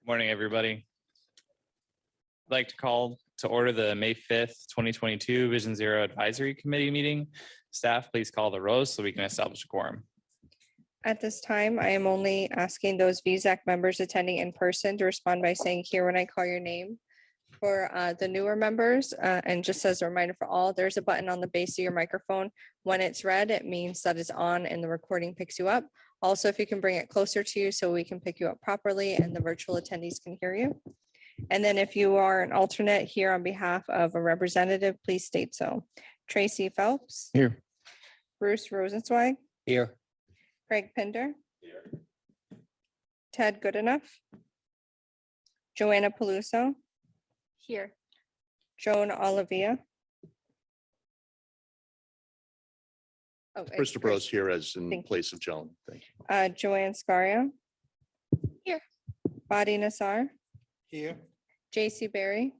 Morning, everybody. I'd like to call to order the May 5th, 2022 Vision Zero Advisory Committee meeting. Staff, please call the rows so we can establish a quorum. At this time, I am only asking those Visak members attending in person to respond by saying here when I call your name. For the newer members, and just as a reminder for all, there's a button on the base of your microphone. When it's red, it means that it's on and the recording picks you up. Also, if you can bring it closer to you so we can pick you up properly and the virtual attendees can hear you. And then if you are an alternate here on behalf of a representative, please state so. Tracy Phelps. Here. Bruce Rosenzweig. Here. Craig Pinder. Here. Ted Goodenough. Joanna Peluso. Here. Joan Olivia. Oh, and Christopher is here as in Thank you. place of Joan. Thank you. Joanne Scario. Here. Badi Nassar. Here. JC Berry.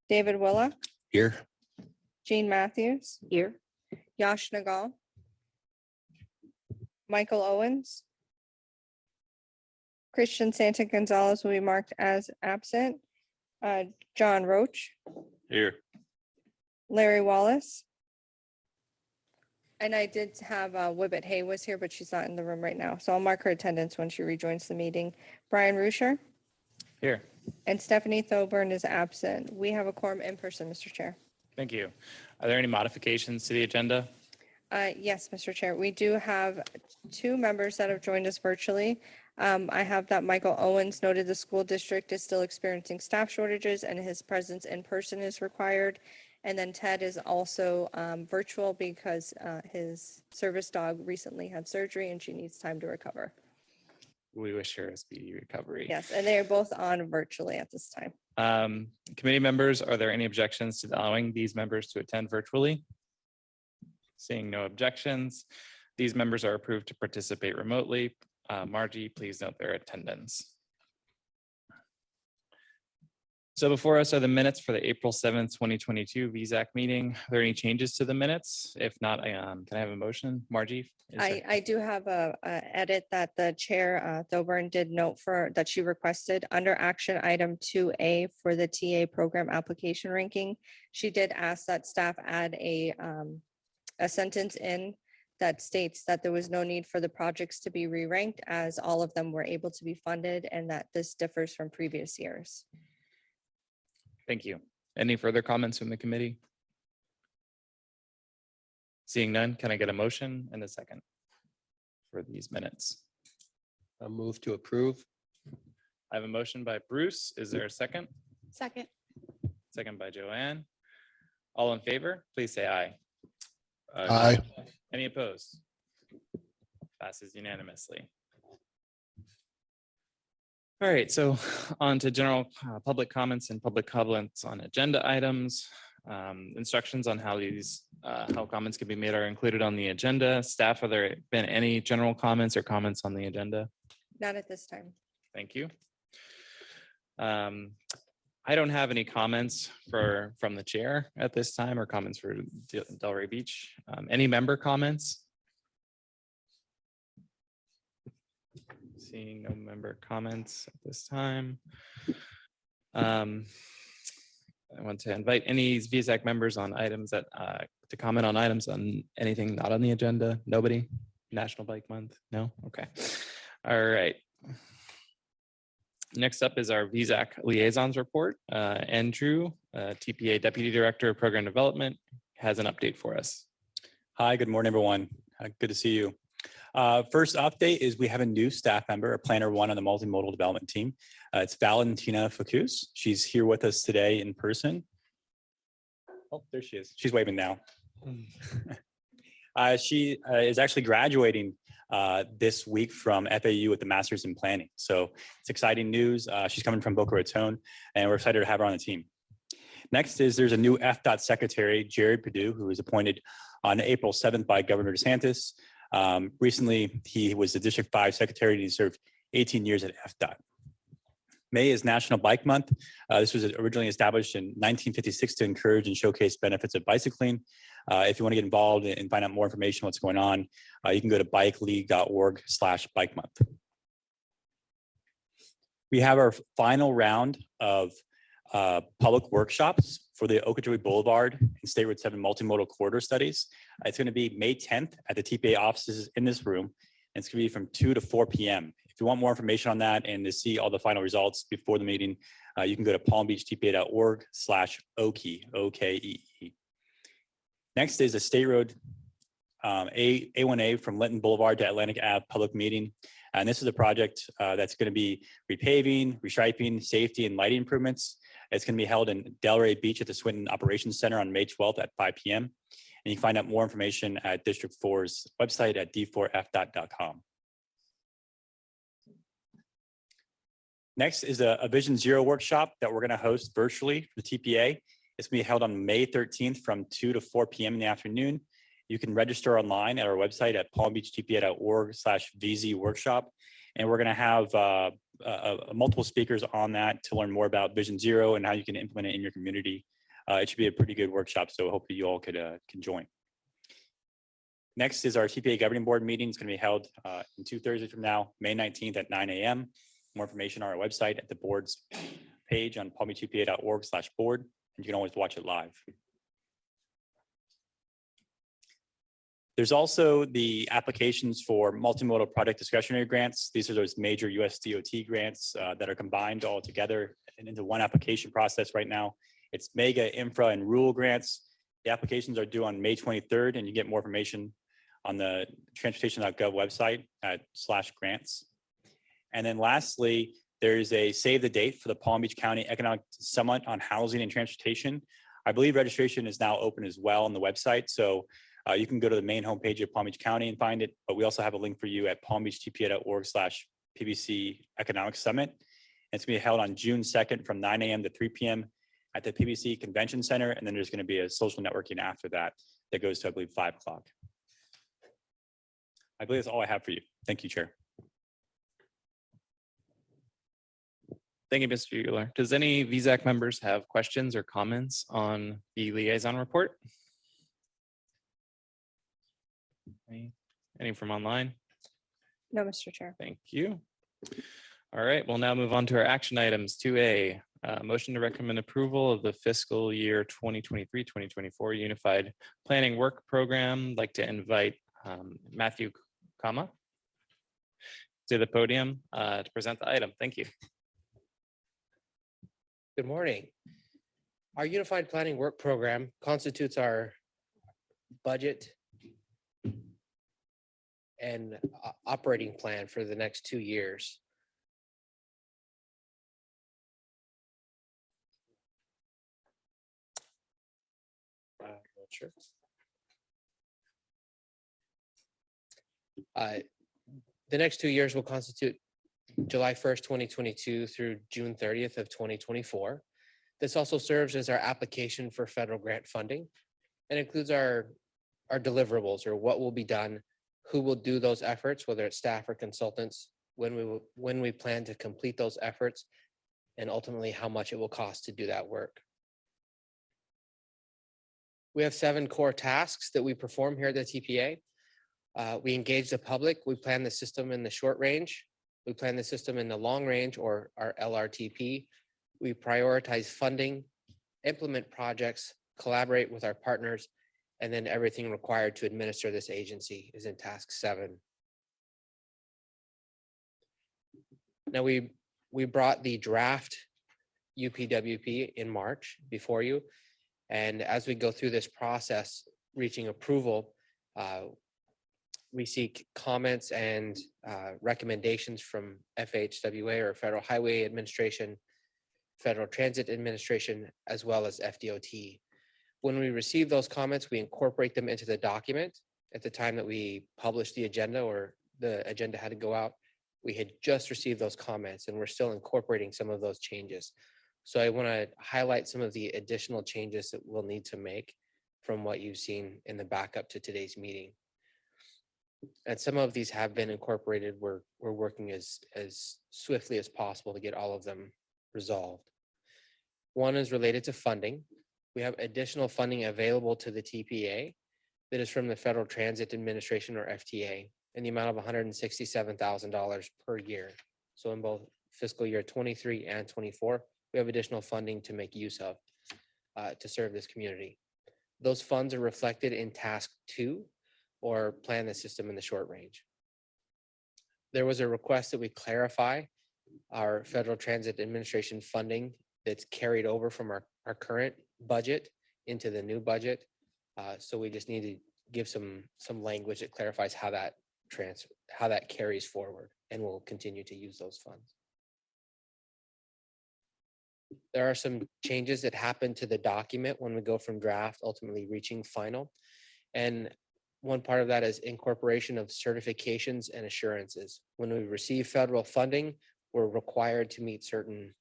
David Willock. Here. Jean Matthews. Here. Yash Nagal. Michael Owens. Christian Santa Gonzalez will be marked as absent. John Roach. Here. Larry Wallace. And I did have Wibbit Hay was here, but she's not in the room right now. So I'll mark her attendance when she rejoins the meeting. Brian Rusher Here. and Stephanie Thoburn is absent. We have a quorum in person, Mr. Chair. Thank you. Are there any modifications to the agenda? Yes, Mr. Chair, we do have two members that have joined us virtually. I have that Michael Owens noted the school district is still experiencing staff shortages and his presence in person is required. And then Ted is also virtual because his service dog recently had surgery and she needs time to recover. We wish her a speedy recovery. Yes, and they are both on virtually at this time. Committee members, are there any objections to allowing these members to attend virtually? Seeing no objections, these members are approved to participate remotely. Margie, please note their attendance. So before us are the minutes for the April 7th, 2022 Visak meeting. Are there any changes to the minutes? If not, can I have a motion? Margie? I do have a edit that the chair Thoburn did note for that she requested under action item 2A for the TA program application ranking. She did ask that staff add a sentence in that states that there was no need for the projects to be re-ranked as all of them were able to be funded and that this differs from previous years. Thank you. Any further comments from the committee? Seeing none, can I get a motion and a second for these minutes? I'll move to approve. I have a motion by Bruce. Is there a second? Second. Second by Joanne. All in favor, please say aye. Aye. Any opposed? Passes unanimously. All right, so on to general public comments and public comments on agenda items. Instructions on how how comments can be made are included on the agenda. Staff, have there been any general comments or comments on the agenda? Not at this time. Thank you. I don't have any comments from the chair at this time or comments for Delray Beach. Any member comments? Seeing no member comments at this time. I want to invite any Visak members on items that to comment on items on anything not on the agenda. Nobody? National Bike Month? No? Okay. All right. Next up is our Visak Liaisons report. Andrew, TPA Deputy Director of Program Development, has an update for us. Hi, good morning, everyone. Good to see you. First update is we have a new staff member, a planner one on the multimodal development team. It's Valentina Facus. She's here with us today in person. Oh, there she is. She's waving now. She is actually graduating this week from FAU with the Master's in Planning. So it's exciting news. She's coming from Boca Raton, and we're excited to have her on the team. Next is there's a new Fdot Secretary, Jared Perdue, who was appointed on April 7th by Governor DeSantis. Recently, he was the District 5 Secretary and he served 18 years at Fdot. May is National Bike Month. This was originally established in 1956 to encourage and showcase benefits of bicycling. If you want to get involved and find out more information on what's going on, you can go to bikeleague.org/bike month. We have our final round of public workshops for the Okeechobee Boulevard and State Road 7 multimodal corridor studies. It's going to be May 10th at the TPA offices in this room. And it's going to be from 2 to 4 p.m. If you want more information on that and to see all the final results before the meeting, you can go to palmbeachtpa.org/OKE, O-K-E-E. Next is a State Road A1A from Linton Boulevard to Atlantic Ave public meeting. And this is a project that's going to be repaving, restriping, safety, and lighting improvements. It's going to be held in Delray Beach at the Swinton Operations Center on May 12th at 5 p.m. And you can find out more information at District 4's website at d4fdot.com. Next is a Vision Zero workshop that we're going to host virtually for the TPA. It's going to be held on May 13th from 2 to 4 p.m. in the afternoon. You can register online at our website at palmbeachtpa.org/VZ workshop. And we're going to have multiple speakers on that to learn more about Vision Zero and how you can implement it in your community. It should be a pretty good workshop, so hopefully you all can join. Next is our TPA Governing Board meeting. It's going to be held in 2 Thursdays from now, May 19th at 9 a.m. More information on our website at the board's page on palmbeachtpa.org/board. And you can always watch it live. There's also the applications for multimodal project discretionary grants. These are those major US DOT grants that are combined all together and into one application process right now. It's mega, infra, and rural grants. The applications are due on May 23rd, and you get more information on the transportation.gov website at /grants. And then lastly, there's a save the date for the Palm Beach County Economic Summit on Housing and Transportation. I believe registration is now open as well on the website. So you can go to the main homepage of Palm Beach County and find it, but we also have a link for you at palmbeachtpa.org/PBC Economic Summit. And it's going to be held on June 2nd from 9 a.m. to 3 p.m. at the PBC Convention Center. And then there's going to be a social networking after that that goes to, I believe, 5 o'clock. I believe that's all I have for you. Thank you, Chair. Thank you, Mr. Euler. Does any VSAC members have questions or comments on the liaison report? Any from online? No, Mr. Chair. Thank you. All right, we'll now move on to our action items. 2A, motion to recommend approval of the fiscal year 2023-2024 Unified Planning Work Program. I'd like to invite Matthew Kama to the podium to present the item. Thank you. Good morning. Our Unified Planning Work Program constitutes our budget and operating plan for the next 2 years. Not sure. The next 2 years will constitute July 1st, 2022 through June 30th of 2024. This also serves as our application for federal grant funding and includes our deliverables, or what will be done, who will do those efforts, whether it's staff or consultants, when we plan to complete those efforts, and ultimately how much it will cost to do that work. We have 7 core tasks that we perform here at the TPA. We engage the public. We plan the system in the short range. We plan the system in the long range, or our LRTP. We prioritize funding, implement projects, collaborate with our partners, and then everything required to administer this agency is in task 7. Now we brought the draft UPWP in March before you. And as we go through this process, reaching approval, we seek comments and recommendations from FHWA, or Federal Highway Administration, Federal Transit Administration, as well as FDOT. When we receive those comments, we incorporate them into the document. At the time that we published the agenda, or the agenda had to go out, we had just received those comments, and we're still incorporating some of those changes. So I want to highlight some of the additional changes that we'll need to make from what you've seen in the backup to today's meeting. And some of these have been incorporated. We're working as swiftly as possible to get all of them resolved. One is related to funding. We have additional funding available to the TPA that is from the Federal Transit Administration, or FTA, in the amount of $167,000 per year. So in both fiscal year 23 and 24, we have additional funding to make use of to serve this community. Those funds are reflected in task 2, or plan the system in the short range. There was a request that we clarify our Federal Transit Administration funding that's carried over from our current budget into the new budget. So we just need to give some language that clarifies how that carries forward, and we'll continue to use those funds. There are some changes that happen to the document when we go from draft, ultimately reaching final. And one part of that is incorporation of certifications and assurances. When we receive federal funding, we're required to meet certain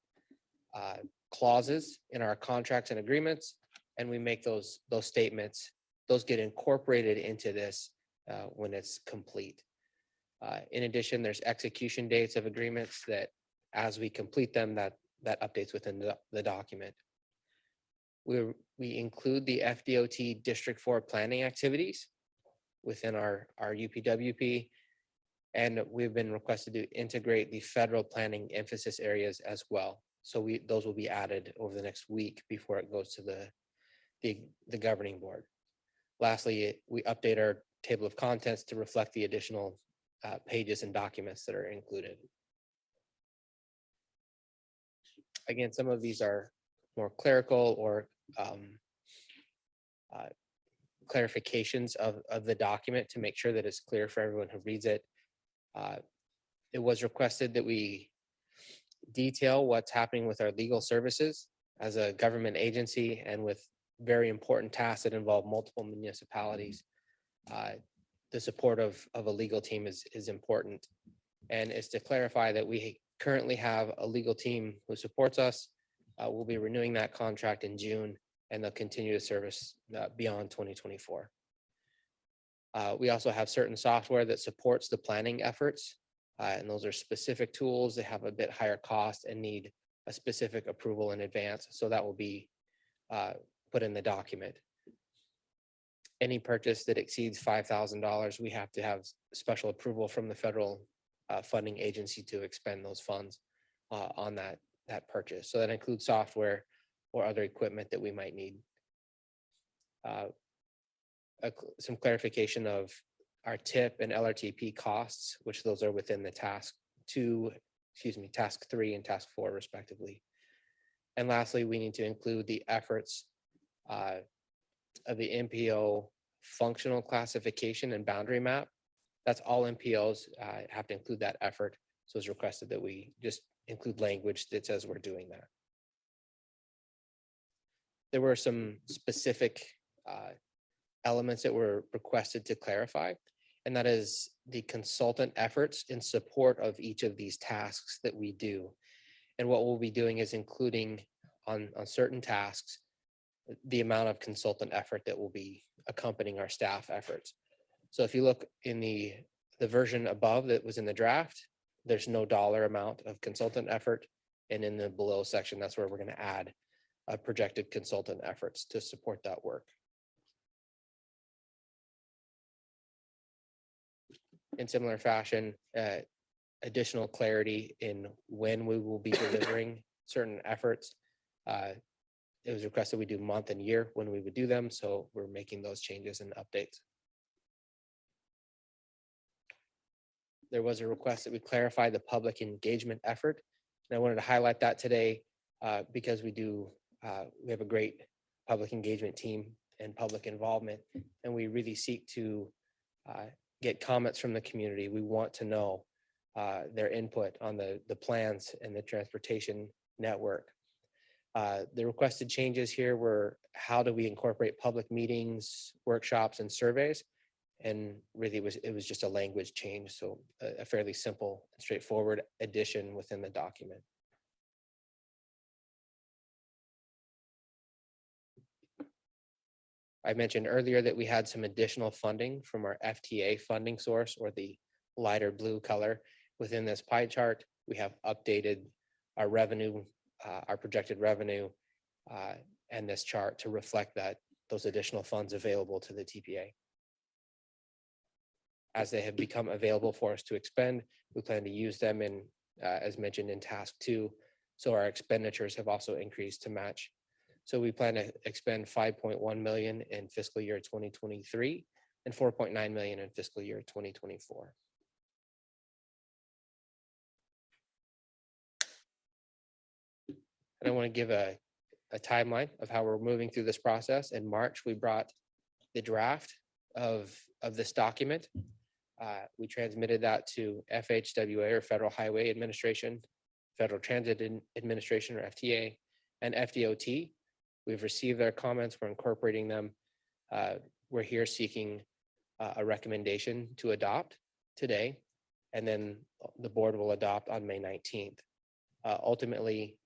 clauses in our contracts and agreements, and we make those statements. Those get incorporated into this when it's complete. In addition, there's execution dates of agreements that, as we complete them, that updates within the document. We include the FDOT District 4 planning activities within our UPWP, and we've been requested to integrate the federal planning emphasis areas as well. So those will be added over the next week before it goes to the governing board. Lastly, we update our table of contents to reflect the additional pages and documents that are included. Again, some of these are more clerical or clarifications of the document to make sure that it's clear for everyone who reads it. It was requested that we detail what's happening with our legal services as a government agency and with very important tasks that involve multiple municipalities. The support of a legal team is important. And it's to clarify that we currently have a legal team who supports us. We'll be renewing that contract in June, and they'll continue to service beyond 2024. We also have certain software that supports the planning efforts, and those are specific tools that have a bit higher cost and need a specific approval in advance. So that will be put in the document. Any purchase that exceeds $5,000, we have to have special approval from the federal funding agency to expend those funds on that purchase. So that includes software or other equipment that we might need. Some clarification of our TIP and LRTP costs, which those are within the task 3 and task 4 respectively. And lastly, we need to include the efforts of the MPO functional classification and boundary map. That's all MPOs have to include that effort. So it's requested that we just include language that says we're doing that. There were some specific elements that were requested to clarify, and that is the consultant efforts in support of each of these tasks that we do. And what we'll be doing is including on certain tasks the amount of consultant effort that will be accompanying our staff efforts. So if you look in the version above that was in the draft, there's no dollar amount of consultant effort. And in the below section, that's where we're going to add projected consultant efforts to support that work. In similar fashion, additional clarity in when we will be delivering certain efforts. It was requested we do month and year when we would do them, so we're making those changes and updates. There was a request that we clarify the public engagement effort, and I wanted to highlight that today because we have a great public engagement team and public involvement, and we really seek to get comments from the community. We want to know their input on the plans and the transportation network. The requested changes here were how do we incorporate public meetings, workshops, and surveys, and really it was just a language change, so a fairly simple and straightforward addition within the document. I mentioned earlier that we had some additional funding from our FTA funding source, or the lighter blue color. Within this pie chart, we have updated our revenue, our projected revenue, and this chart to reflect those additional funds available to the TPA. As they have become available for us to expend, we plan to use them in as mentioned in task 2. So our expenditures have also increased to match. So we plan to expend 5.1 million in fiscal year 2023 and 4.9 million in fiscal year 2024. And I want to give a timeline of how we're moving through this process. In March, we brought the draft of this document. We transmitted that to FHWA, or Federal Highway Administration, Federal Transit Administration, or FTA, and FDOT. We've received their comments. We're incorporating them. We're here seeking a recommendation to adopt today, and then the board will adopt on May 19th. Ultimately,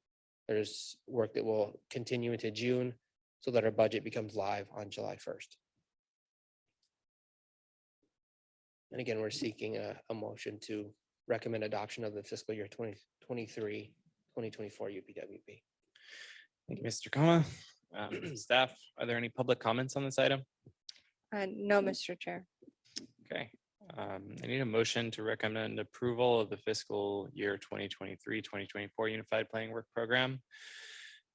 there's work that will continue into June so that our budget becomes live on July 1st. And again, we're seeking a motion to recommend adoption of the fiscal year 2023, 2024 UPWP. Thank you, Mr. Kama. Staff, are there any public comments on this item? No, Mr. Chair. Okay. I need a motion to recommend approval of the fiscal year 2023-2024 Unified Planning Work Program.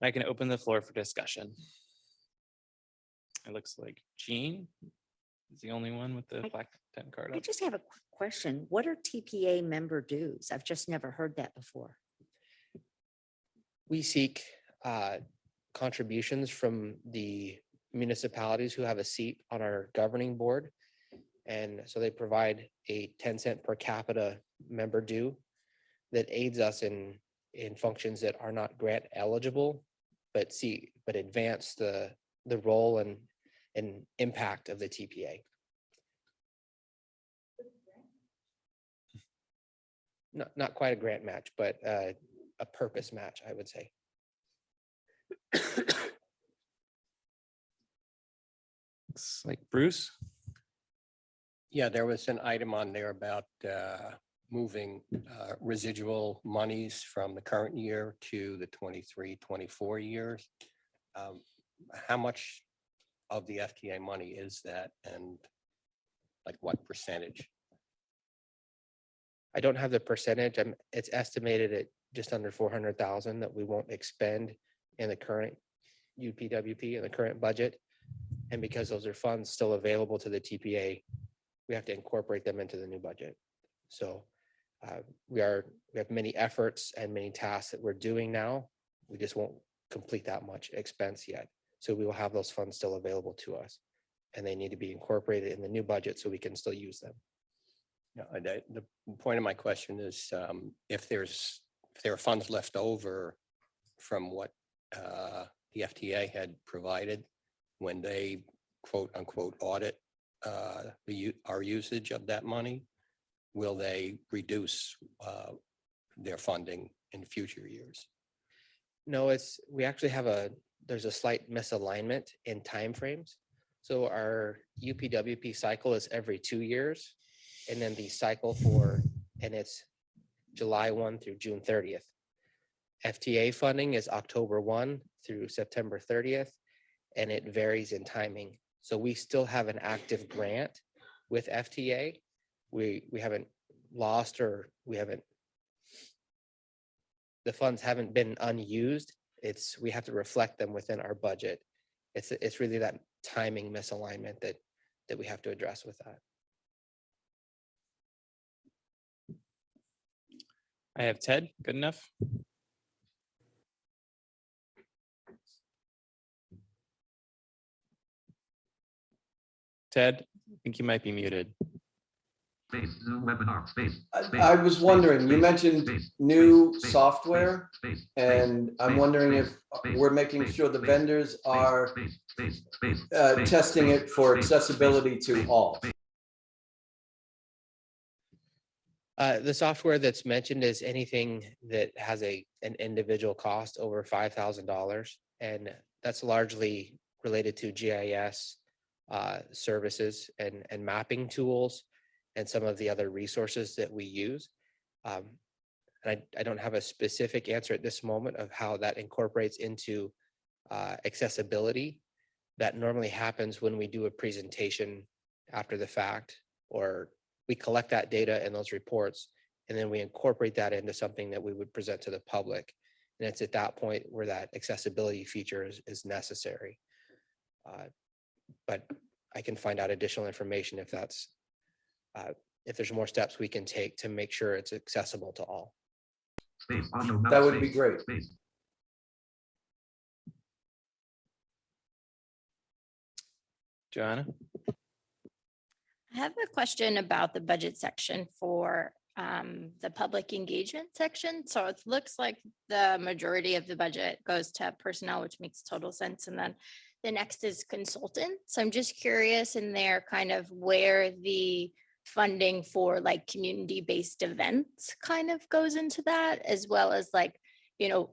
I can open the floor for discussion. It looks like Jean is the only one with the black 10 card I up. just have a quick question. What are TPA member dues? I've just never heard that before. We seek contributions from the municipalities who have a seat on our governing board. And so they provide a 10-cent per capita member due that aids us in functions that are not grant eligible, but advance the role and impact of the TPA. Not quite a grant match, but a purpose match, I would say. Looks like Bruce. Yeah, there was an item on there about moving residual monies from the current year to the 23-24 years. How much of the FTA money is that, and like what percentage? I don't have the percentage. It's estimated at just under 400,000 that we won't expend in the current UPWP, in the current budget. And because those are funds still available to the TPA, we have to incorporate them into the new budget. So we have many efforts and many tasks that we're doing now. We just won't complete that much expense yet. So we will have those funds still available to us, and they need to be incorporated in the new budget so we can still use them. Yeah, the point of my question is if there are funds left over from what the FTA had provided when they quote unquote audit our usage of that money, will they reduce their funding in future years? No, we actually have there's a slight misalignment in timeframes. So our UPWP cycle is every 2 years. And then the cycle and it's July 1 through June 30th. FTA funding is October 1 through September 30th, and it varies in timing. So we still have an active grant with FTA. We haven't lost, or the funds haven't been unused. We have to reflect them within our budget. It's really that timing misalignment that we have to address with that. I have Ted. Good enough. Ted, I think you might be muted. I was wondering, you mentioned new software, and I'm wondering if we're making sure the vendors are testing it for accessibility to all. The software that's mentioned is anything that has an individual cost over $5,000, and that's largely related to GIS services and mapping tools and some of the other resources that we use. And I don't have a specific answer at this moment of how that incorporates into accessibility. That normally happens when we do a presentation after the fact, or we collect that data and those reports, And then we incorporate that into something that we would present to the public. And it's at that point where that accessibility feature is necessary. But I can find out additional information if that's, if there's more steps we can take to make sure it's accessible to all. That would be great. Joanna? I have a question about the budget section for the public engagement section. So it looks like the majority of the budget goes to personnel, which makes total sense. And then the next is consultants. I'm just curious in there kind of where the funding for like community-based events kind of goes into that, as well as like, you know,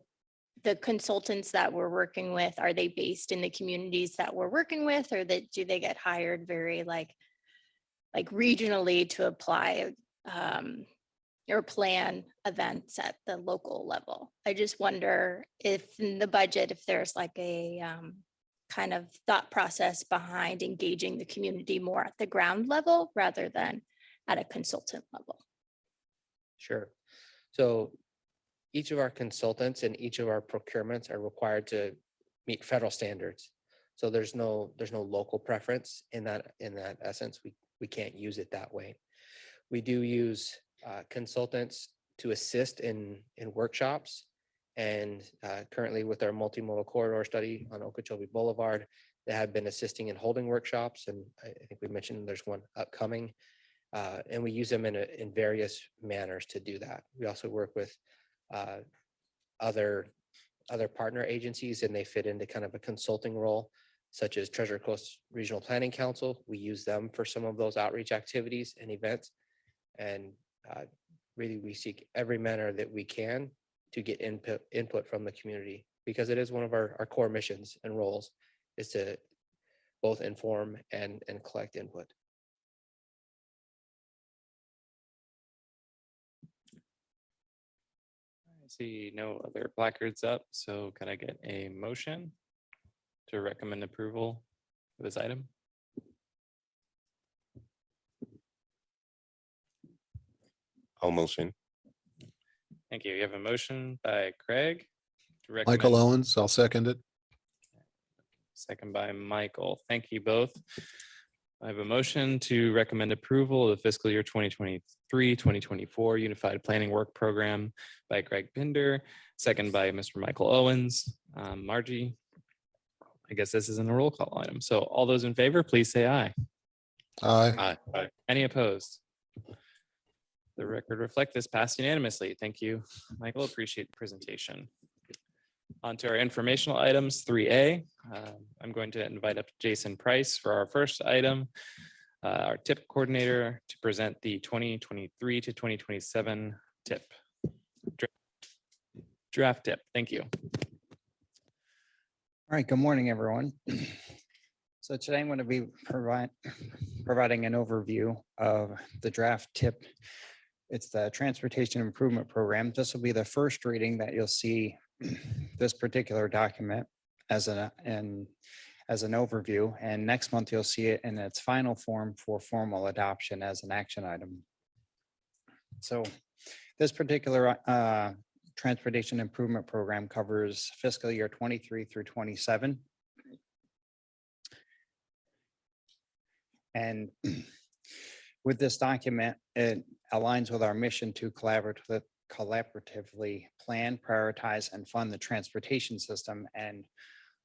the consultants that we're working with, are they based in the communities that we're working with, or that do they get hired very like regionally to apply or plan events at the local level? I just wonder if in the budget, if there's like a kind of thought process behind engaging the community more at the ground level rather than at a consultant level. Sure. So each of our consultants and each of our procurements are required to meet federal standards. So there's no local preference in that essence. We can't use it that way. We do use consultants to assist in workshops. And currently with our multimodal corridor study on Okeechobee Boulevard, they have been assisting in holding workshops. And I think we mentioned there's one upcoming. And we use them in various manners to do that. We also work with other partner agencies, and they fit into kind of a consulting role, such as Treasure Coast Regional Planning Council. We use them for some of those outreach activities and events. And really, we seek every manner that we can to get input from the community, because it is one of our core missions and roles, is to both inform and collect input. I see no other placards up, so can I get a motion to recommend approval of this item? I'll motion. Thank you. You have a motion by Craig. To Michael recommend- Owens, I'll second it. Second by Michael. Thank you both. I have a motion to recommend approval of the fiscal year 2023-2024 Unified Planning Work Program by Greg Pinder, second by Mr. Michael Owens. Margie, I guess this isn't a roll call item. So all those in favor, please say aye. Aye. Aye. Any opposed? The record reflect this passed unanimously. Thank you, Michael. Appreciate the presentation. On to our informational items, 3A. I'm going to invite up Jason Price for our first item, our TIP coordinator, to present the 2023 to 2027 TIP. Draft TIP. Thank you. All right, good morning, everyone. So today I'm going to be providing an overview of the draft TIP. It's the Transportation Improvement Program. This will be the first reading that you'll see this particular document as an overview, and next month you'll see it in its final form for formal adoption as an action item. So this particular Transportation Improvement Program covers fiscal year 23 through 27. And with this document, it aligns with our mission to collaboratively plan, prioritize, and fund the transportation system. And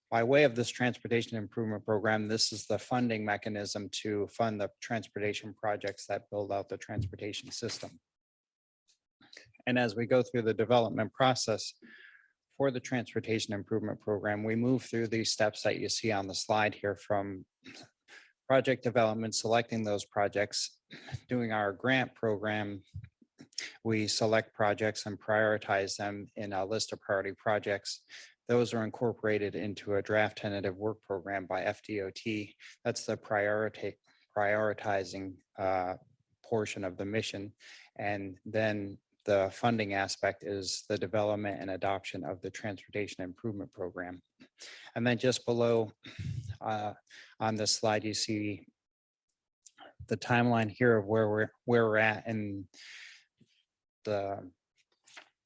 by way of this Transportation Improvement Program, this is the funding mechanism to fund the transportation projects that build out the transportation system. And as we go through the development process for the Transportation Improvement Program, we move through these steps that you see on the slide here, from project development, selecting those projects, doing our grant program. We select projects and prioritize them in a list of priority projects. Those are incorporated into a draft tentative work program by FDOT. That's the prioritizing portion of the mission. And then the funding aspect is the development and adoption of the Transportation Improvement Program. And then just below on this slide, you see the timeline here of where we're at in the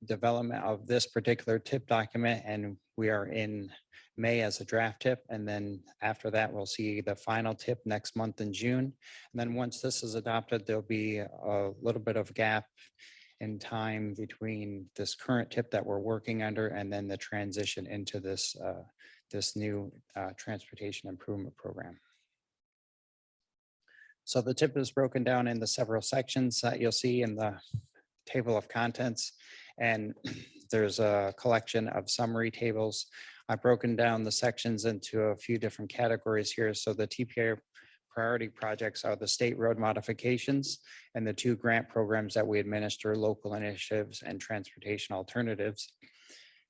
development of this particular tip document, and we are in May as a draft tip. And then after that, we'll see the final tip next month in June. And then once this is adopted, there'll be a little bit of gap in time between this current tip that we're working under and then the transition into this new transportation improvement program. So the tip is broken down into several sections that you'll see in the table of contents. And there's a collection of summary tables. I've broken down the sections into a few different categories here. So the TPA priority projects are the state road modifications and the 2 grant programs that we administer, local initiatives and transportation alternatives.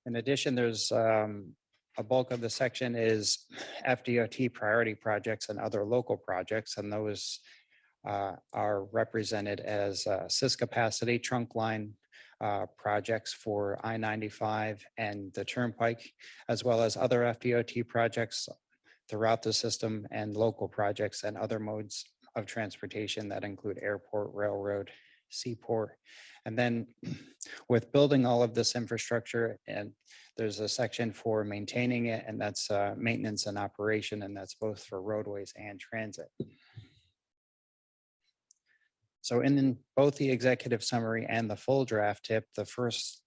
In addition, there's a bulk of the section is FDOT priority projects and other local projects, and those are represented as SIS capacity trunk line projects for I-95 and the Turnpike, as well as other FDOT projects throughout the system and local projects and other modes of transportation that include airport, railroad, seaport. And then with building all of this infrastructure, and there's a section for maintaining it, and that's maintenance and operation, and that's both for roadways and transit. So in both the executive summary and the full draft tip, the first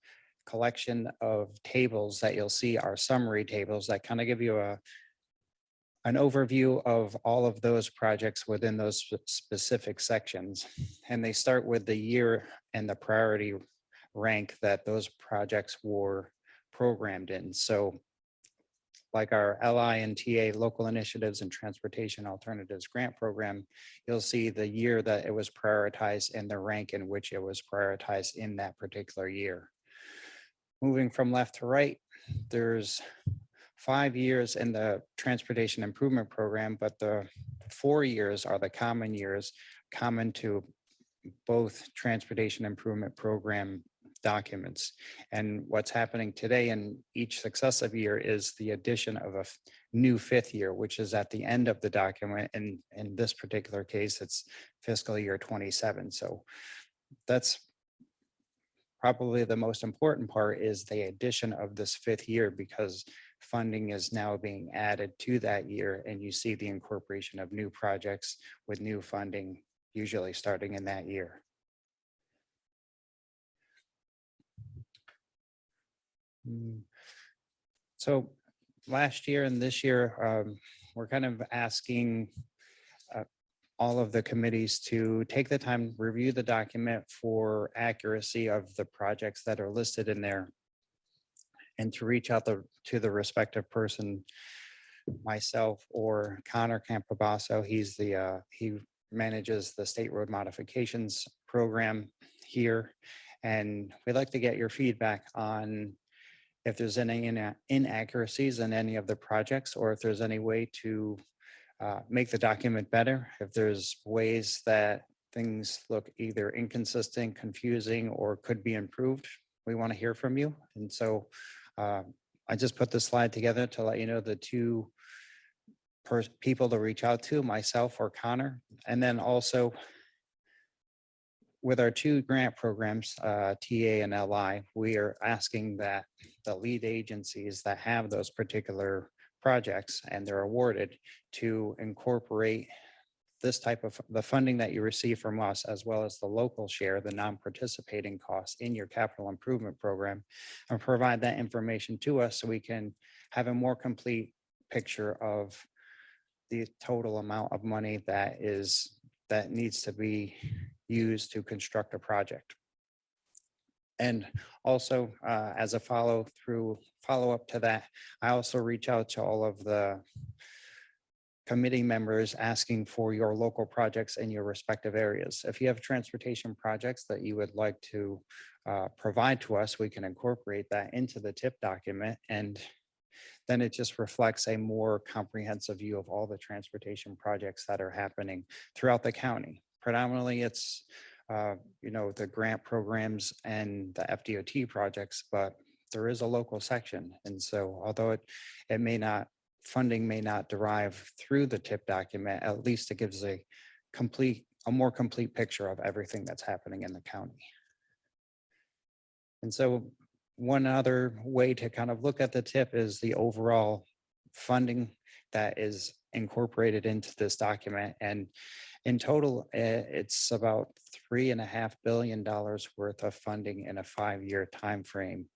collection of tables that you'll see are summary tables that kind of give you an overview of all of those projects within those specific sections. And they start with the year and the priority rank that those projects were programmed in. So like our LI and TA local initiatives and transportation alternatives grant program, you'll see the year that it was prioritized and the rank in which it was prioritized in that particular year. Moving from left to right, there's 5 years in the transportation improvement program, but the 4 years are the common years, common to both transportation improvement program documents. And what's happening today in each successive year is the addition of a new 5th year, which is at the end of the document. And in this particular case, it's fiscal year 27. So that's probably the most important part, is the addition of this 5th year, because funding is now being added to that year, and you see the incorporation of new projects with new funding, usually starting in that year. So last year and this year, we're kind of asking all of the committees to take the time, review the document for accuracy of the projects that are listed in there, and to reach out to the respective person, myself or Connor Campobasso. He manages the state road modifications program here. And we'd like to get your feedback on if there's any inaccuracies in any of the projects, or if there's any way to make the document better, if there's ways that things look either inconsistent, confusing, or could be improved. We want to hear from you. And so I just put this slide together to let you know the 2 people to reach out to, myself or Connor. And then also with our 2 grant programs, TA and LI, we are asking that the lead agencies that have those particular projects and they're awarded to incorporate this type of the funding that you receive from us, as well as the local share, the non-participating costs in your capital improvement program, and provide that information to us so we can have a more complete picture of the total amount of money that needs to be used to construct a project. And also, as a follow-up to that, I also reach out to all of the committee members asking for your local projects in your respective areas. If you have transportation projects that you would like to provide to us, we can incorporate that into the tip document, and then it just reflects a more comprehensive view of all the transportation projects that are happening throughout the county. Predominantly, it's the grant programs and the FDOT projects, but there is a local section. And so although funding may not derive through the tip document, at least it gives a more complete picture of everything that's happening in the county. And so one other way to kind of look at the tip is the overall funding that is incorporated into this document. And in total, it's about $3.5 billion worth of funding in a 5-year time frame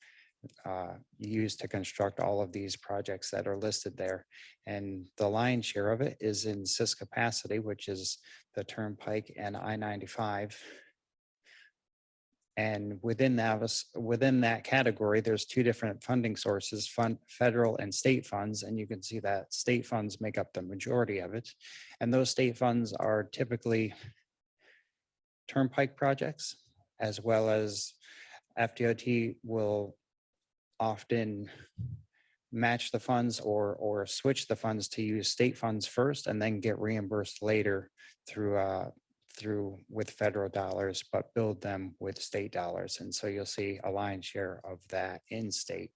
used to construct all of these projects that are listed there. And the lion's share of it is in SIS capacity, which is the Turnpike and I-95. And within that category, there's two different funding sources, federal and state funds. And you can see that state funds make up the majority of it. And those state funds are typically Turnpike projects, as well as FDOT will often match the funds or switch the funds to use state funds first and then get reimbursed later through with federal dollars, but build them with state dollars. And so you'll see a lion's share of that in-state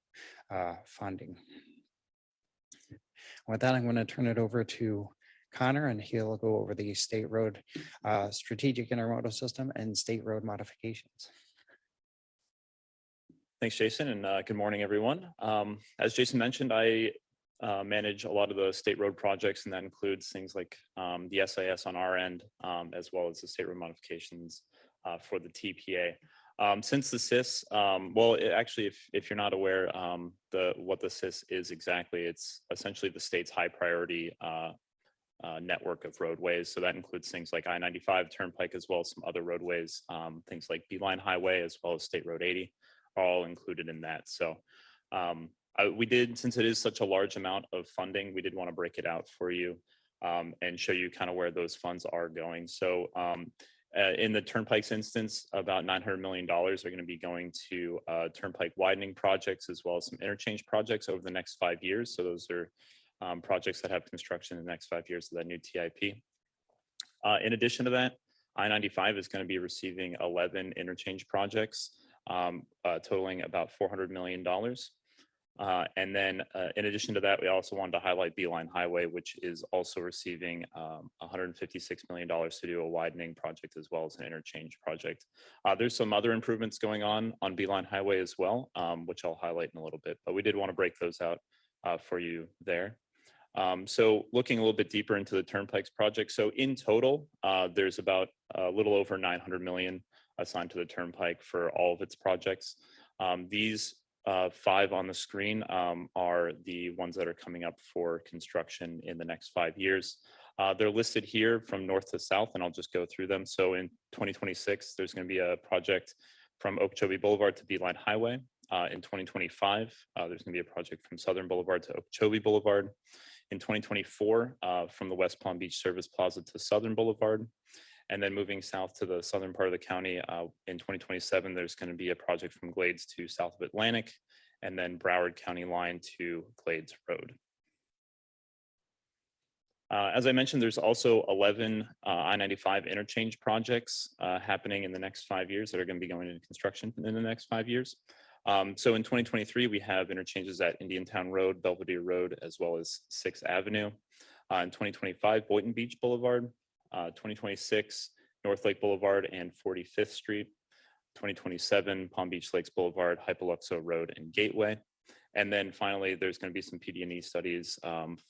funding. With that, I'm going to turn it over to Connor, and he'll go over the state road strategic intermodal system and state road modifications. Thanks, Jason, and good morning, everyone. As Jason mentioned, I manage a lot of the state road projects, and that includes things like the SIS on our end, as well as the state road modifications for the TPA. Since the SIS, actually, if you're not aware, what the SIS is exactly, it's essentially the state's high priority network of roadways. So that includes things like I-95, Turnpike, as well as some other roadways, things like Beeline Highway, as well as State Road 80, are all included in that. So we did, since it is such a large amount of funding, we did want to break it out for you and show you kind of where those funds are going. So in the Turnpike's instance, about $900 million are going to be going to Turnpike widening projects, as well as some interchange projects over the next 5 years. So those are projects that have construction in the next 5 years of that new TIP. In addition to that, I-95 is going to be receiving 11 interchange projects, totaling about $400 million. And then in addition to that, we also wanted to highlight Beeline Highway, which is also receiving $156 million to do a widening project as well as an interchange project. There's some other improvements going on Beeline Highway as well, which I'll highlight in a little bit, but we did want to break those out for you there. So looking a little bit deeper into the Turnpike's project. So in total, there's about a little over 900 million assigned to the Turnpike for all of its projects. These 5 on the screen are the ones that are coming up for construction in the next 5 years. They're listed here from north to south, and I'll just go through them. So in 2026, there's going to be a project from Okeechobee Boulevard to Beeline Highway. In 2025, there's going to be a project from Southern Boulevard to Okeechobee Boulevard. In 2024, from the West Palm Beach Service Plaza to Southern Boulevard. And then moving south to the southern part of the county, in 2027, there's going to be a project from Glades to south of Atlantic, and then Broward County line to Glades Road. As I mentioned, there's also 11 I-95 interchange projects happening in the next 5 years that are going to be going into construction in the next 5 years. So in 2023, we have interchanges at Indiantown Road, Belvedere Road, as well as 6th Avenue. In 2025, Boynton Beach Boulevard. 2026, North Lake Boulevard and 45th Street. 2027, Palm Beach Lakes Boulevard, Hypoluxo Road, and Gateway. And then finally, there's going to be some PD&E studies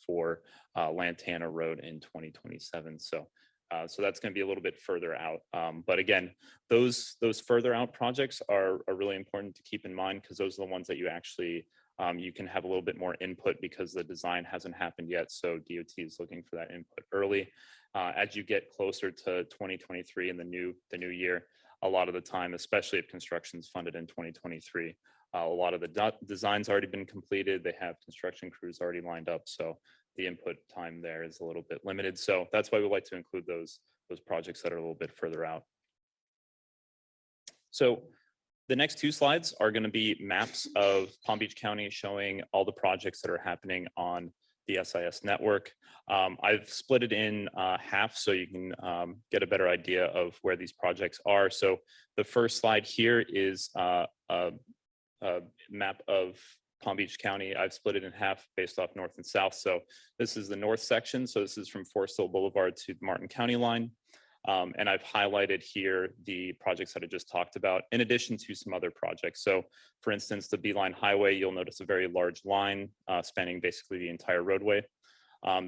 for Lantana Road in 2027. So that's going to be a little bit further out. But again, those further out projects are really important to keep in mind, because those are the ones that you actually, you can have a little bit more input because the design hasn't happened yet. So DOT is looking for that input early. As you get closer to 2023 and the new year, a lot of the time, especially if construction is funded in 2023, a lot of the design's already been completed. They have construction crews already lined up. So the input time there is a little bit limited. So that's why we like to include those projects that are a little bit further out. So the next 2 slides are going to be maps of Palm Beach County showing all the projects that are happening on the SIS network. I've split it in half so you can get a better idea of where these projects are. So the first slide here is a map of Palm Beach County. I've split it in half based off north and south. So this is the north section. So this is from Forest Hill Boulevard to the Martin County line. And I've highlighted here the projects that I just talked about, in addition to some other projects. So for instance, the Beeline Highway, you'll notice a very large line spanning basically the entire roadway.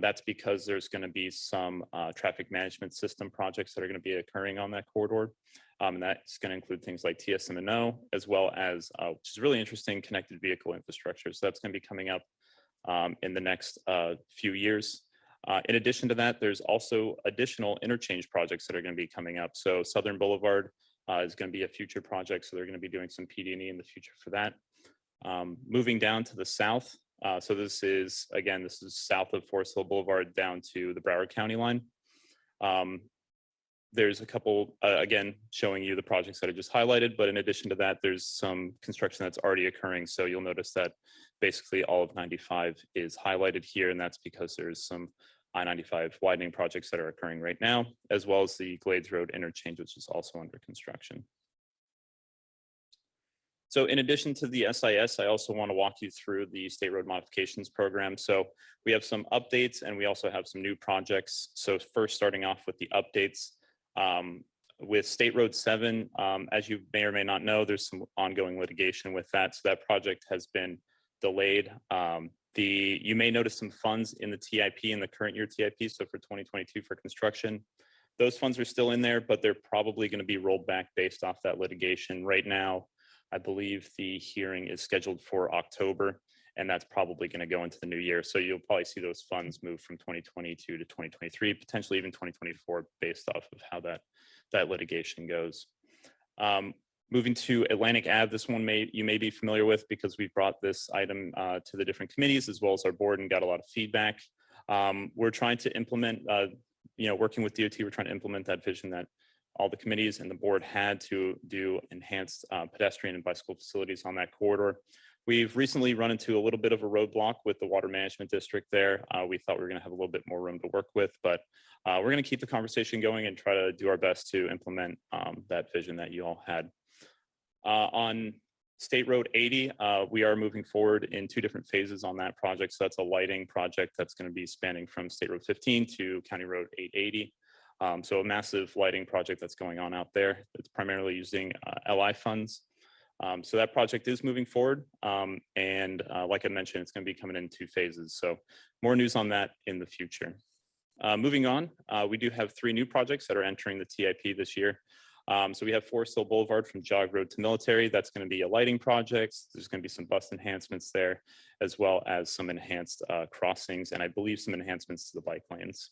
That's because there's going to be some traffic management system projects that are going to be occurring on that corridor. And that's going to include things like TSM&O, as well as, which is really interesting, connected vehicle infrastructure. So that's going to be coming up in the next few years. In addition to that, there's also additional interchange projects that are going to be coming up. So Southern Boulevard is going to be a future project. So they're going to be doing some PD&E in the future for that. Moving down to the south. So this is south of Forest Hill Boulevard down to the Broward County line. There's a couple, again, showing you the projects that I just highlighted, but in addition to that, there's some construction that's already occurring. So you'll notice that basically all of 95 is highlighted here, and that's because there's some I-95 widening projects that are occurring right now, as well as the Glades Road interchange, which is also under construction. So in addition to the SIS, I also want to walk you through the State Road Modifications Program. So we have some updates and we also have some new projects. So first, starting off with the updates. With State Road 7, as you may or may not know, there's some ongoing litigation with that. So that project has been delayed. You may notice some funds in the TIP, in the current year TIP, so for 2022 for construction. Those funds are still in there, but they're probably going to be rolled back based off that litigation. Right now, I believe the hearing is scheduled for October, and that's probably going to go into the new year. So you'll probably see those funds move from 2022 to 2023, potentially even 2024, based off of how that litigation goes. Moving to Atlantic Ave, this one you may be familiar with because we've brought this item to the different committees as well as our board and got a lot of feedback. We're trying to implement, working with DOT, we're trying to implement that vision that all the committees and the board had to do enhanced pedestrian and bicycle facilities on that corridor. We've recently run into a little bit of a roadblock with the Water Management District there. We thought we were going to have a little bit more room to work with, but we're going to keep the conversation going and try to do our best to implement that vision that you all had. On State Road 80, we are moving forward in 2 different phases on that project. So that's a lighting project that's going to be spanning from State Road 15 to County Road 880. So a massive lighting project that's going on out there. It's primarily using LI funds. So that project is moving forward. And like I mentioned, it's going to be coming in 2 phases. So more news on that in the future. Moving on, we do have 3 new projects that are entering the TIP this year. So we have Forest Hill Boulevard from Jog Road to Military. That's going to be a lighting project. There's going to be some bus enhancements there, as well as some enhanced crossings, and I believe some enhancements to the bike lanes.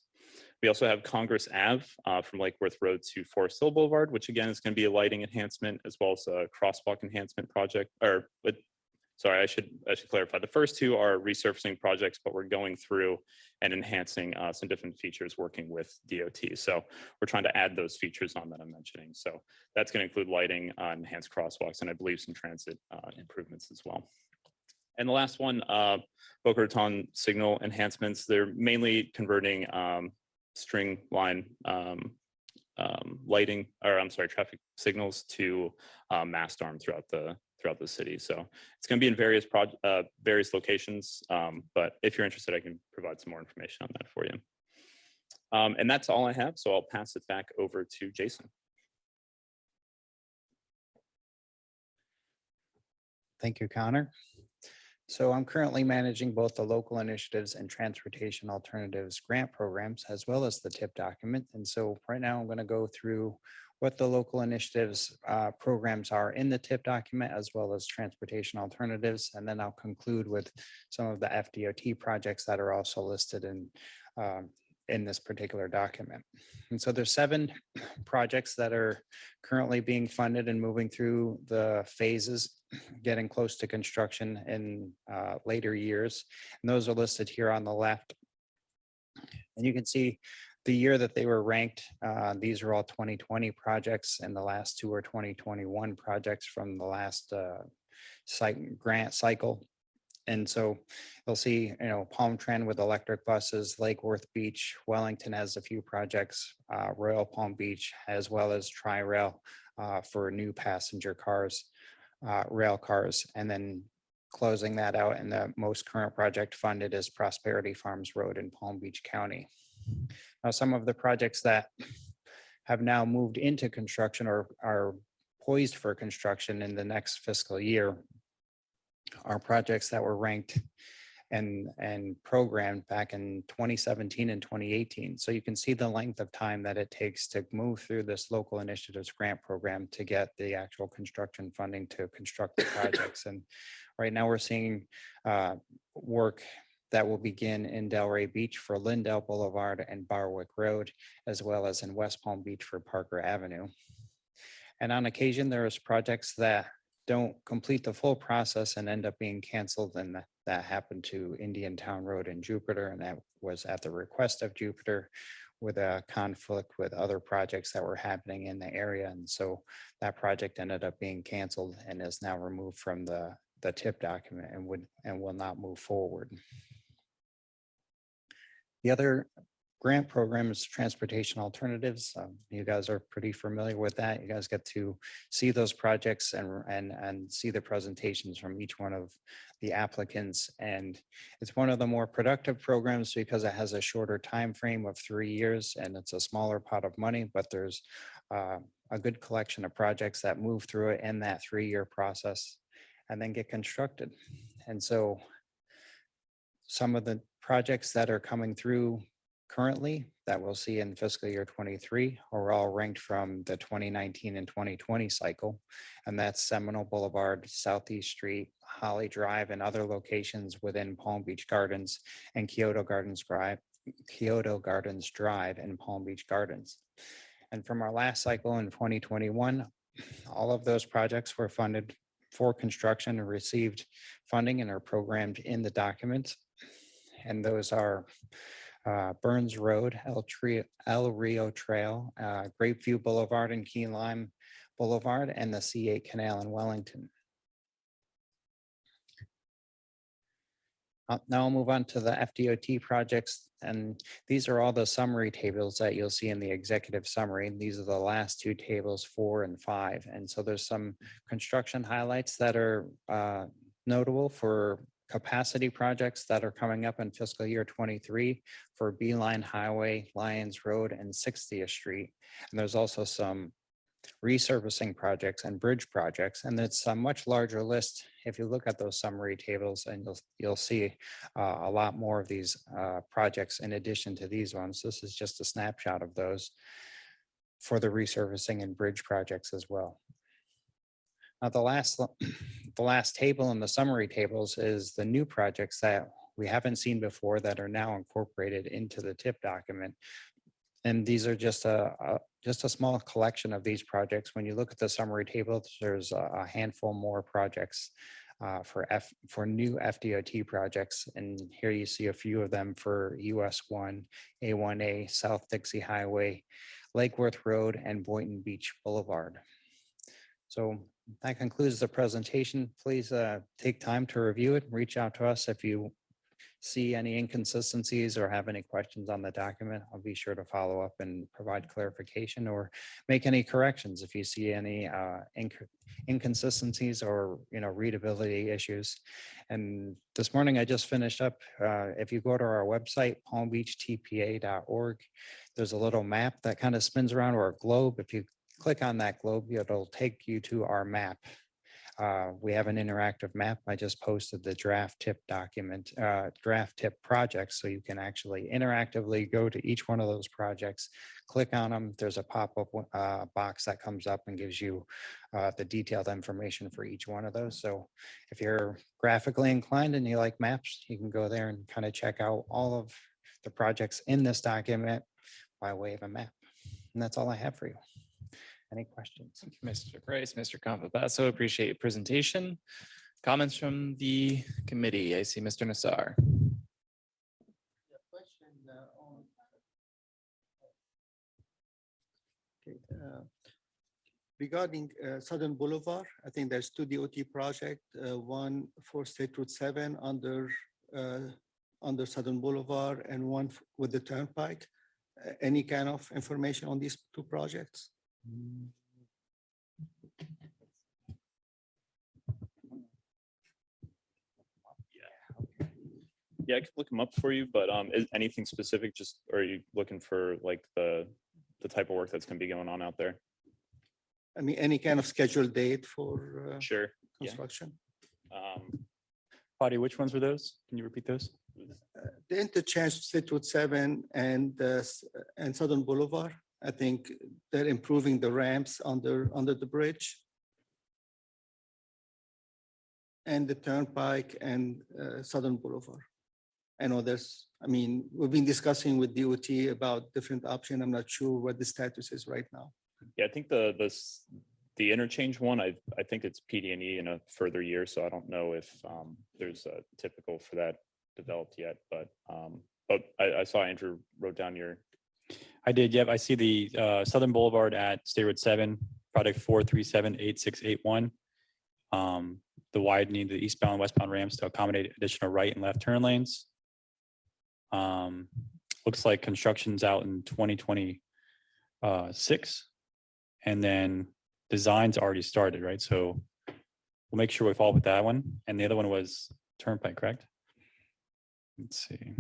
We also have Congress Ave from Lake Worth Road to Forest Hill Boulevard, which again is going to be a lighting enhancement as well as a crosswalk enhancement project. Sorry, I should clarify. The first 2 are resurfacing projects, but we're going through and enhancing some different features working with DOT. So we're trying to add those features on that I'm mentioning. So that's going to include lighting, enhanced crosswalks, and I believe some transit improvements as well. And the last one, Boca Raton signal enhancements. They're mainly converting string line lighting, or I'm sorry, traffic signals to mast arm throughout the city. So it's going to be in various locations. But if you're interested, I can provide some more information on that for you. And that's all I have. So I'll pass it back over to Jason. Thank you, Connor. So I'm currently managing both the local initiatives and transportation alternatives grant programs, as well as the TIP document. And so right now I'm going to go through what the local initiatives programs are in the TIP document, as well as transportation alternatives. And then I'll conclude with some of the FDOT projects that are also listed in this particular document. And so there's 7 projects that are currently being funded and moving through the phases, getting close to construction in later years. And those are listed here on the left. And you can see the year that they were ranked. These are all 2020 projects, and the last 2 are 2021 projects from the last grant cycle. And so you'll see, Palm Trend with electric buses, Lake Worth Beach, Wellington has a few projects, Royal Palm Beach, as well as Tri-Rail for new passenger cars, rail cars. And then closing that out, and the most current project funded is Prosperity Farms Road in Palm Beach County. Now, some of the projects that have now moved into construction or are poised for construction in the next fiscal year are projects that were ranked and programmed back in 2017 and 2018. So you can see the length of time that it takes to move through this local initiatives grant program to get the actual construction funding to construct the projects. And right now we're seeing work that will begin in Delray Beach for Lindell Boulevard and Barwick Road, as well as in West Palm Beach for Parker Avenue. And on occasion, there's projects that don't complete the full process and end up being canceled, and that happened to Indian Town Road in Jupiter, and that was at the request of Jupiter with a conflict with other projects that were happening in the area. And so that project ended up being canceled and is now removed from the TIP document and will not move forward. The other grant program is transportation alternatives. You guys are pretty familiar with that. You guys get to see those projects and see the presentations from each one of the applicants. And it's one of the more productive programs because it has a shorter time frame of 3 years and it's a smaller pot of money, but there's a good collection of projects that move through it in that 3-year process and then get constructed. And so some of the projects that are coming through currently that we'll see in fiscal year 23 are all ranked from the 2019 and 2020 cycle. And that's Seminole Boulevard, Southeast Street, Holly Drive, and other locations within Palm Beach Gardens and Kyoto Gardens Drive and Palm Beach Gardens. And from our last cycle in 2021, all of those projects were funded for construction and received funding and are programmed in the document. And those are Burns Road, El Rio Trail, Grapeview Boulevard and Key Lime Boulevard, and the C8 Canal in Wellington. Now I'll move on to the FDOT projects, and these are all the summary tables that you'll see in the executive summary. These are the last 2 tables, 4 and 5. And so there's some construction highlights that are notable for capacity projects that are coming up in fiscal year 23 for Beeline Highway, Lyons Road, and 60th Street. And there's also some resurfacing projects and bridge projects. And it's a much larger list. If you look at those summary tables, and you'll see a lot more of these projects in addition to these ones. This is just a snapshot of those for the resurfacing and bridge projects as well. Now, the last table in the summary tables is the new projects that we haven't seen before that are now incorporated into the TIP document. And these are just a small collection of these projects. When you look at the summary table, there's a handful more projects for new FDOT projects. And here you see a few of them for US 1, A1A, South Dixie Highway, Lake Worth Road, and Boynton Beach Boulevard. So that concludes the presentation. Please take time to review it. Reach out to us if you see any inconsistencies or have any questions on the document. I'll be sure to follow up and provide clarification or make any corrections if you see any inconsistencies or readability issues. And this morning I just finished up. If you go to our website, palmbeachtpa.org, there's a little map that kind of spins around, or a globe. If you click on that globe, it'll take you to our map. We have an interactive map. I just posted the draft TIP document, draft TIP projects, so you can actually interactively go to each one of those projects, click on them. There's a pop-up box that comes up and gives you the detailed information for each one of those. So if you're graphically inclined and you like maps, you can go there and kind of check out all of the projects in this document by way of a map. And that's all I have for you. Any questions? Thank you, Mr. Price, Mr. Compabasso, appreciate your presentation. Comments from the committee? I see Mr. Nassar. Regarding Southern Boulevard, I think there's 2 DOT project, one for State Route 7 under Southern Boulevard, and one with the Turnpike. Any kind of information on these 2 projects? Yeah, I can look them up for you, but is anything specific? Just, or are you looking for like the the type of work that's going to be going on out there. I mean, any kind of scheduled date for Sure. Yeah. construction? Patty, which ones were those? Can you repeat those? The interchange State Route 7 and Southern Boulevard. I think they're improving the ramps under the bridge. And the Turnpike and Southern Boulevard. I know we've been discussing with DOT about different options. I'm not sure what the status is right now. Yeah, I think the interchange one, I think it's PD&E in a further year, so I don't know if there's a typical for that developed yet, but I saw Andrew wrote down your. I did, yep. I see the Southern Boulevard at State Road 7, project 4378681. The widening the eastbound and westbound ramps to accommodate additional right and left turn lanes. Looks like construction's out in 2026. And then design's already started, right? So we'll make sure we follow up with that one. And the other one was Turnpike, correct? Let's see.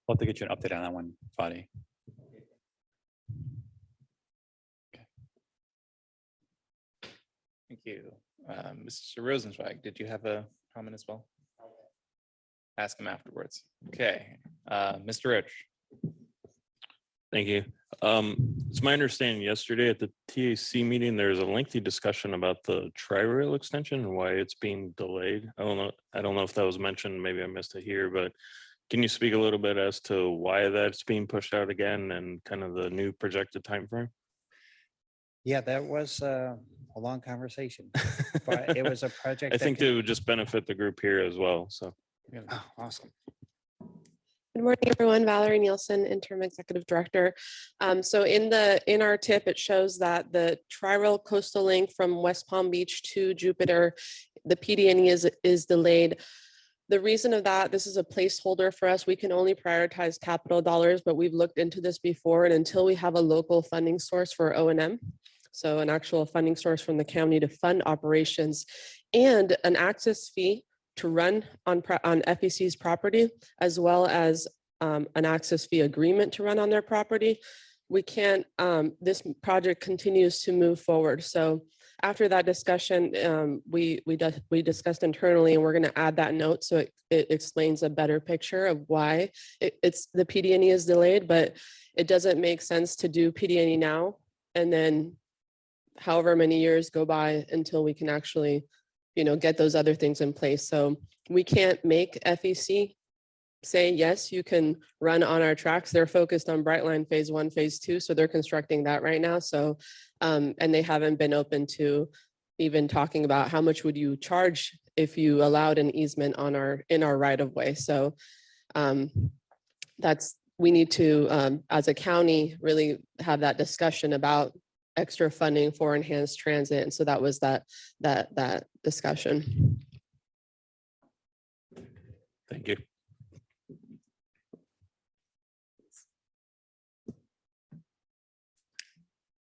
We'll have to get you an update on that one, Fadi. Thank you. Mr. Rosenzweig, did you have a comment as well? Ask him afterwards. Okay, Mr. Rich. Thank you. It's my understanding yesterday at the TAC meeting, there was a lengthy discussion about the tri-rail extension and why it's being delayed. I don't know if that was mentioned, maybe I missed it here, but can you speak a little bit as to why that's being pushed out again and kind of the new projected timeframe? Yeah, that was a long conversation, but it was a project. I think it would just benefit the group here as well, so. Oh, awesome. Good morning, everyone. Valerie Nielsen, Interim Executive Director. So in our tip, it shows that the Tri-Rail Coastal Link from West Palm Beach to Jupiter, the PD&E is delayed. The reason of that, this is a placeholder for us. We can only prioritize capital dollars, but we've looked into this before, and until we have a local funding source for O&M, so an actual funding source from the county to fund operations and an access fee to run on FEC's property, as well as an access fee agreement to run on their property, we can't, this project continues to move forward. So after that discussion, we discussed internally, and we're gonna add that note so it explains a better picture of why it's the PD&E is delayed, but it doesn't make sense to do PD&E now and then however many years go by until we can actually get those other things in place. So we can't make FEC say, yes, you can run on our tracks. They're focused on Brightline Phase 1, Phase 2. So they're constructing that right now. So, and they haven't been open to even talking about how much would you charge if you allowed an easement on in our right of way. So we need to, as a county, really have that discussion about extra funding for enhanced transit. And so that was that discussion. Thank you.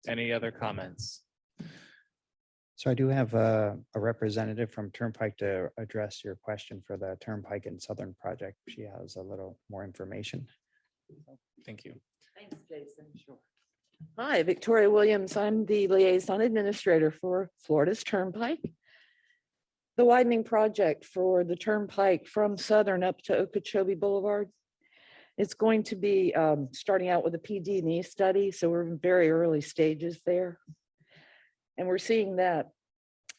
Any other comments? So I do have a representative from Turnpike to address your question for the Turnpike and Southern project. She has a little more information. Thank you. Thanks, Jason. Sure. Hi, Victoria Williams. I'm the liaison administrator for Florida's Turnpike. The widening project for the Turnpike from Southern up to Okeechobee Boulevard. It's going to be starting out with a PD&E study, so we're in very early stages there. And we're seeing that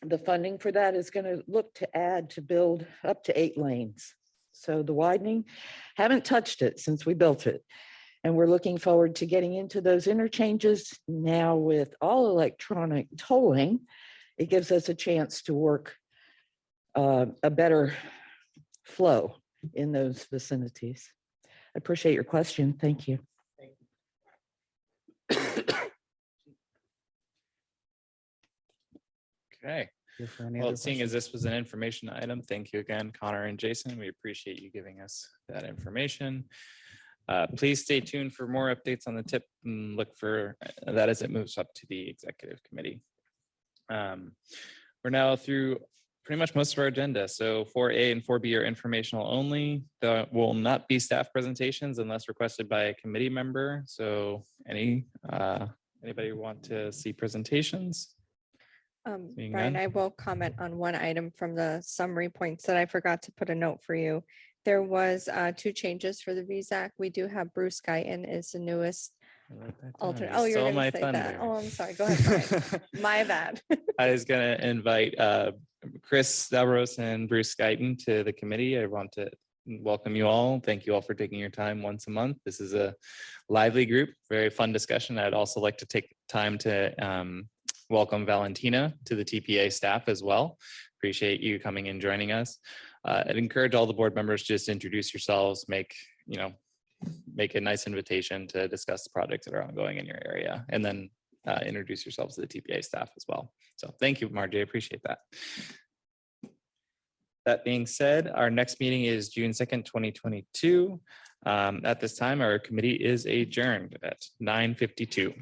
the funding for that is going to look to add to build up to 8 lanes. So the widening, haven't touched it since we built it. And we're looking forward to getting into those interchanges now with all electronic tolling. It gives us a chance to work a better flow in those vicinities. I appreciate your question. Thank you. Okay. Well, seeing as this was an information item, thank you again, Connor and Jason. We appreciate you giving us that information. Please stay tuned for more updates on the tip and look for that as it moves up to the executive committee. We're now through pretty much most of our agenda. So 4A and 4B are informational only. There will not be staff presentations unless requested by a committee member. So anybody want to see presentations? Seeing Brian, none. I will comment on one item from the summary points that I forgot to put a note for you. There was 2 changes for the VSAC. We do have Bruce Guyton is the newest alternate. Oh, you're Stole going my to say that. thunder. Oh, I'm sorry. Go ahead, Brian. My bad. I was going to invite Chris Davros and Bruce Guyton to the committee. I want to welcome you all. Thank you all for taking your time once a month. This is a lively group, very fun discussion. I'd also like to take time to welcome Valentina to the TPA staff as well. Appreciate you coming and joining us. I'd encourage all the board members to just introduce yourselves, make a nice invitation to discuss the projects that are ongoing in your area, and then introduce yourselves to the TPA staff as well. So thank you, Margie, I appreciate that. That being said, our next meeting is June 2nd, 2022. At this time, our committee is adjourned at 9:52.